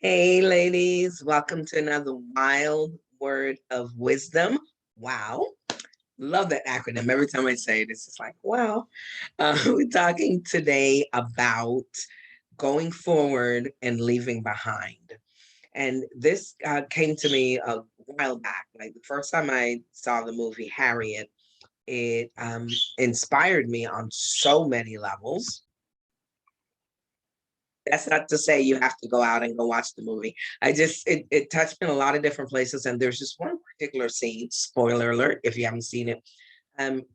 Hey, ladies, welcome to another wild word of wisdom. Wow. Love that acronym. Every time I say it, it's just like, wow. We're talking today about going forward and leaving behind. And this came to me a while back. Like the first time I saw the movie Harriet, it inspired me on so many levels. That's not to say you have to go out and go watch the movie. It touched me in a lot of different places, and there's just one particular scene, spoiler alert, if you haven't seen it,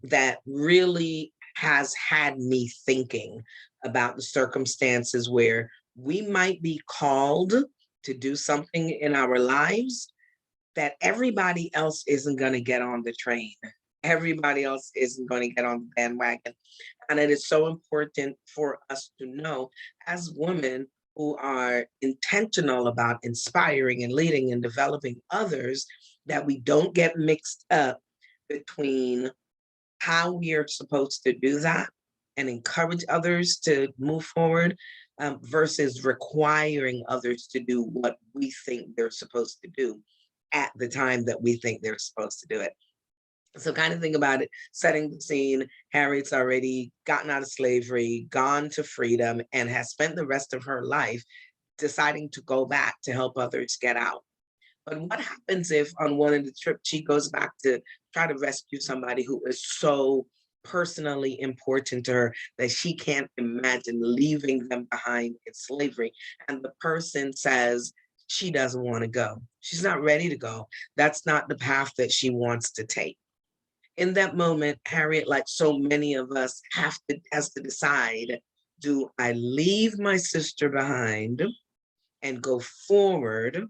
that really has had me thinking about the circumstances where we might be called to do something in our lives that everybody else isn't going to get on the train. Everybody else isn't going to get on the bandwagon. And it is so important for us to know as women who are intentional about inspiring and leading and developing others that we don't get mixed up between how we are supposed to do that and encourage others to move forward versus requiring others to do what we think they're supposed to do at the time that we think they're supposed to do it. So kind of think about it, setting the scene. Harriet's already gotten out of slavery, gone to freedom, and has spent the rest of her life deciding to go back to help others get out. But what happens if on one of the trips she goes back to try to rescue somebody who is so personally important to her that she can't imagine leaving them behind in slavery? And the person says she doesn't want to go. She's not ready to go. That's not the path that she wants to take. In that moment, Harriet, like so many of us, has to decide: do I leave my sister behind and go forward,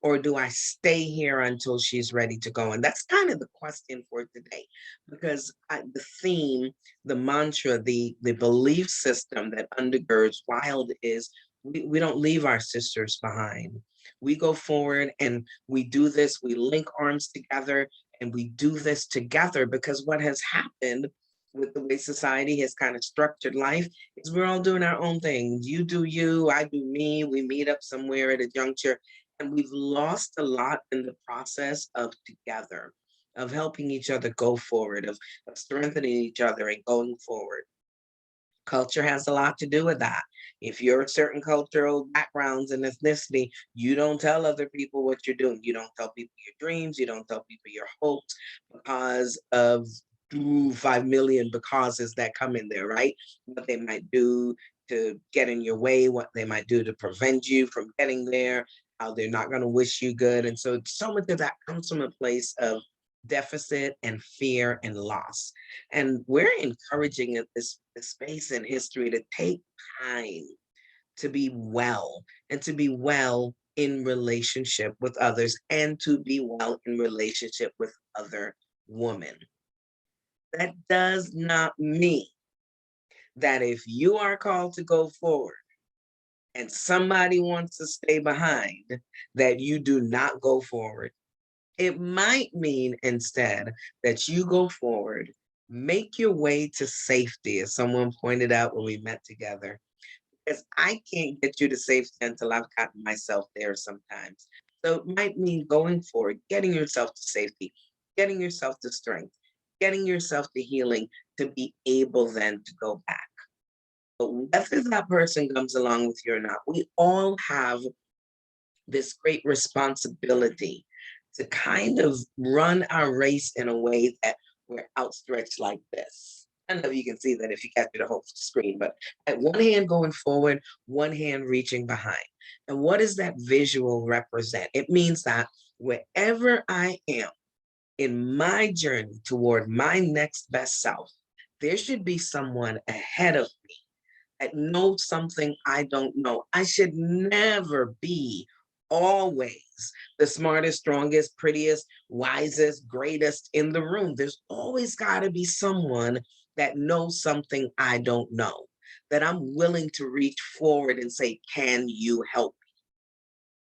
or do I stay here until she's ready to go? And that's kind of the question for today, because the theme, the mantra, the belief system that undergirds Wild is we don't leave our sisters behind. We go forward and we do this, we link arms together and we do this together, because what has happened with the way society has kind of structured life is we're all doing our own things. You do you, I do me. We meet up somewhere at a juncture, and we've lost a lot in the process of together, of helping each other go forward, of strengthening each other and going forward. Culture has a lot to do with that. If you're a certain cultural backgrounds and ethnicity, you don't tell other people what you're doing. You don't tell people your dreams. You don't tell people your hopes, because of 5 million becauses that come in there, right? What they might do to get in your way, what they might do to prevent you from getting there, how they're not going to wish you good. And so much of that comes from a place of deficit and fear and loss. And we're encouraging this space in history to take time to be well, and to be well in relationship with others, and to be well in relationship with other women. That does not mean that if you are called to go forward and somebody wants to stay behind, that you do not go forward. It might mean instead that you go forward, make your way to safety, as someone pointed out when we met together, because I can't get you to safety until I've gotten myself there sometimes. So it might mean going forward, getting yourself to safety, getting yourself to strength, getting yourself to healing, to be able then to go back. But whether that person comes along with you or not, we all have this great responsibility to kind of run our race in a way that we're outstretched like this. I don't know if you can see that if you capture the whole screen, but at one hand going forward, one hand reaching behind. And what does that visual represent? It means that wherever I am in my journey toward my next best self, there should be someone ahead of me that knows something I don't know. I should never be always the smartest, strongest, prettiest, wisest, greatest in the room. There's always got to be someone that knows something I don't know, that I'm willing to reach forward and say, can you help?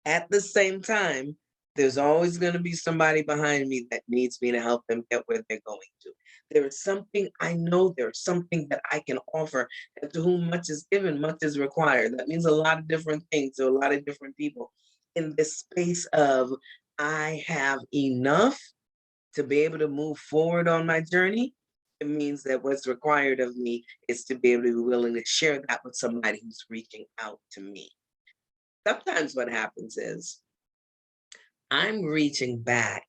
At the same time, There's always going to be somebody behind me that needs me to help them get where they're going to. There is something I know, there's something that I can offer, and to whom much is given, much is required. That means a lot of different things to a lot of different people in this space of I have enough to be able to move forward on my journey. It means that what's required of me is to be able to be willing to share that with somebody who's reaching out to me. Sometimes what happens is I'm reaching back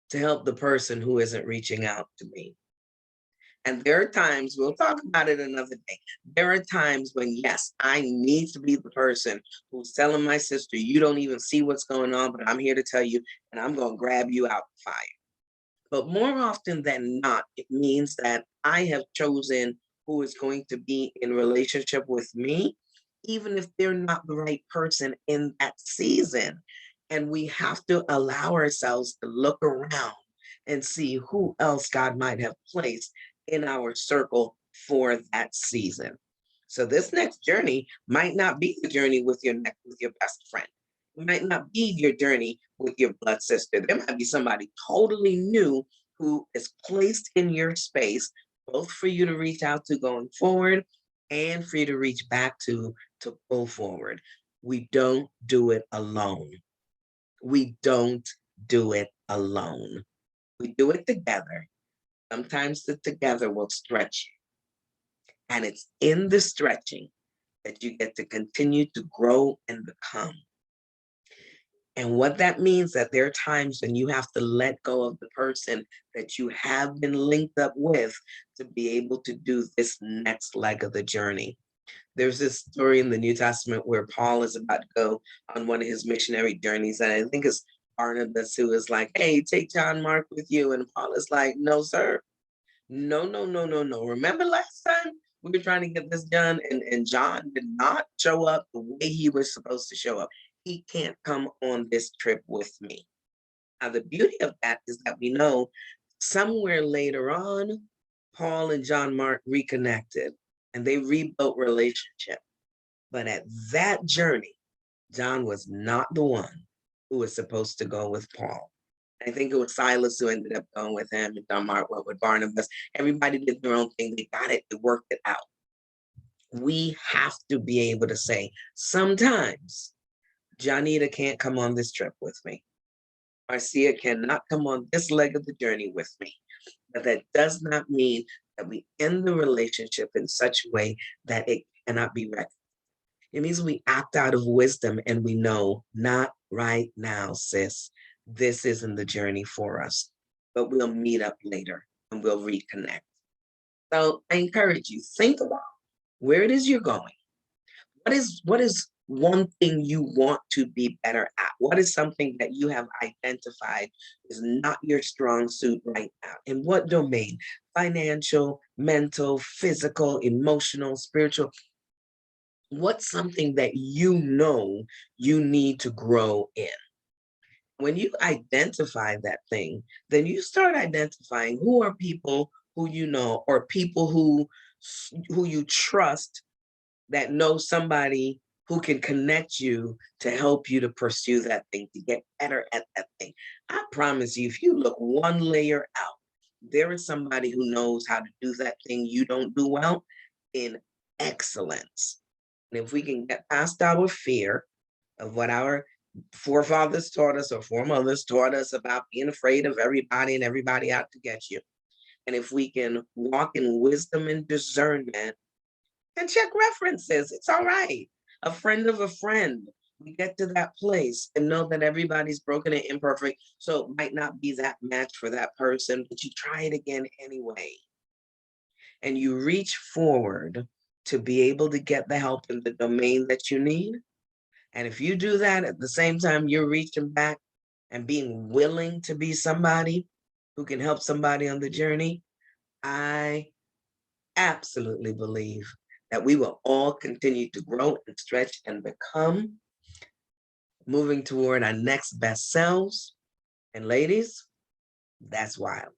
to help the person who isn't reaching out to me. And there are times, we'll talk about it another day. There are times when, yes, I need to be the person who's telling my sister, you don't even see what's going on, but I'm here to tell you, and I'm going to grab you out the fire. But more often than not, it means that I have chosen who is going to be in relationship with me, even if they're not the right person in that season. And we have to allow ourselves to look around and see who else God might have placed in our circle for that season. So this next journey might not be the journey with your best friend. It might not be your journey with your blood sister. There might be somebody totally new who is placed in your space, both for you to reach out to going forward and for you to reach back to pull forward. We don't do it alone. We don't do it alone. We do it together. Sometimes the together will stretch you. And it's in the stretching that you get to continue to grow and become. And what that means that there are times when you have to let go of the person that you have been linked up with to be able to do this next leg of the journey. There's this story in the New Testament where Paul is about to go on one of his missionary journeys, and I think it's Barnabas who is like, hey, take John Mark with you. And Paul is like, no, sir. No, no, no, no, no. Remember last time we were trying to get this done and John did not show up the way he was supposed to show up. He can't come on this trip with me. Now, the beauty of that is that we know somewhere later on, Paul and John Mark reconnected and they rebuilt relationship. But at that journey, John was not the one who was supposed to go with Paul. I think it was Silas who ended up going with him, and John Mark went with Barnabas. Everybody did their own thing. They got it. They worked it out. We have to be able to say, sometimes Janita can't come on this trip with me. Marcia cannot come on this leg of the journey with me. But that does not mean that we end the relationship in such a way that it cannot be reconciled. It means we act out of wisdom and we know, not right now, sis. This isn't the journey for us, but we'll meet up later and we'll reconnect. So I encourage you, think about where it is you're going. What is one thing you want to be better at? What is something that you have identified is not your strong suit right now? In what domain? Financial, mental, physical, emotional, spiritual. What's something that you know you need to grow in? When you identify that thing, then you start identifying who are people who you know or people who you trust that know somebody who can connect you to help you to pursue that thing, to get better at that thing. I promise you, if you look one layer out, there is somebody who knows how to do that thing you don't do well in excellence. And if we can get past our fear of what our forefathers taught us or foremothers taught us about being afraid of everybody and everybody out to get you, and if we can walk in wisdom and discernment and check references. It's all right. A friend of a friend. We get to that place and know that everybody's broken and imperfect. So it might not be that match for that person, but you try it again anyway. And you reach forward to be able to get the help in the domain that you need. And if you do that at the same time, you're reaching back and being willing to be somebody who can help somebody on the journey. I absolutely believe that we will all continue to grow and stretch and become, moving toward our next best selves. And ladies, that's wild.